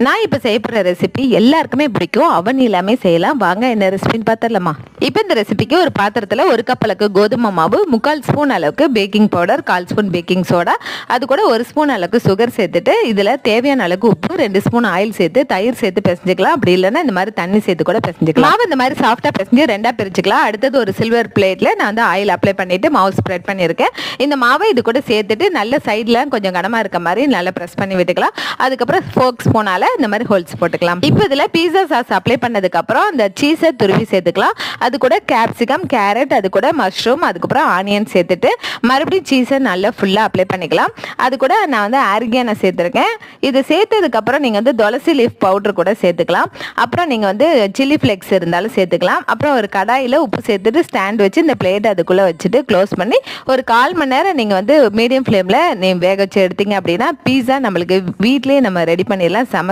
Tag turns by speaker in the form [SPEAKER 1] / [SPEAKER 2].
[SPEAKER 1] நான் இப்போ செய்யப்படுற ரெசிபி எல்லாருக்குமே பிடிக்கும். அவன் எல்லாமே செய்யலாம். வாங்க என்ன ரெசிபின்னு பார்த்துடலாமா? இப்போ இந்த ரெசிபிக்கு ஒரு பாத்திரத்தில் 1 கப் அளவுக்கு கோதுமை மாவு, 3/4 ஸ்பூன் அளவுக்கு baking powder, 1/4 spoon baking soda, அது கூட 1 ஸ்பூன் அளவுக்கு சுகர் சேர்த்துட்டு இதில் தேவையான அளவுக்கு உப்பு, 2 ஸ்பூன் ஆயில் சேர்த்து தயிர் சேர்த்து பிசைஞ்சிக்கலாம். அப்படி இல்லைன்னா இந்த மாதிரி தண்ணி சேர்த்து கூட பிசைஞ்சிக்கலாம். மாவு இந்த மாதிரி சாஃப்டாக பிசைஞ்சு 2ஆ பிரிச்சுக்கலாம். அடுத்தது ஒரு சில்வர் பிளேட்டில் நான் வந்து ஆயில் அப்ளை பண்ணிட்டு மாவு ஸ்ப்ரெட் பண்ணியிருக்கேன். இந்த மாவை இது கூட சேர்த்துட்டு நல்ல சைடில் கொஞ்சம் கனமாக இருக்க மாதிரி நல்லா ப்ரெஸ் பண்ணி விட்டுக்கலாம். அதுக்கப்புறம் ஃபோர்க் ஸ்பூனால இந்த மாதிரி ஹோல்ஸ் போட்டுக்கலாம். இப்போ இதில் பீஸா சாஸ் அப்ளை பண்ணதுக்கு அப்புறம் இந்த சீஸை துருவி சேர்த்துக்கலாம். அது கூட கேப்சிகம், கேரட், அது கூட மஷ்ரூம், அதுக்கப்புறம் ஆனியன் சேர்த்துட்டு மறுபடியும் சீஸை நல்லா ஃபுல்லாக அப்ளை பண்ணிக்கலாம். அது கூட நான் வந்து ஆரிகானோ சேர்த்துருக்கேன். இது சேர்த்ததுக்கு அப்புறம் நீங்கள் வந்து துளசி லீஃப் பவுடர் கூட சேர்த்துக்கலாம். அப்புறம் நீங்கள் வந்து சில்லி ஃப்ளேக்ஸ் இருந்தாலும் சேர்த்துக்கலாம். அப்புறம் ஒரு கடாயில் உப்பு சேர்த்துட்டு ஸ்டாண்ட் வச்சு இந்த பிளேட் அதுக்குள்ளே வச்சுட்டு க்ளோஸ் பண்ணி ஒரு 1/4 மணி நேரம் நீங்கள் வந்து மீடியம் ஃப்ளேமில் வேக வச்சு எடுத்தீங்க அப்படின்னா பீஸா நம்மளுக்கு வீட்லேயே நம்ம ரெடி பண்ணிடலாம். செம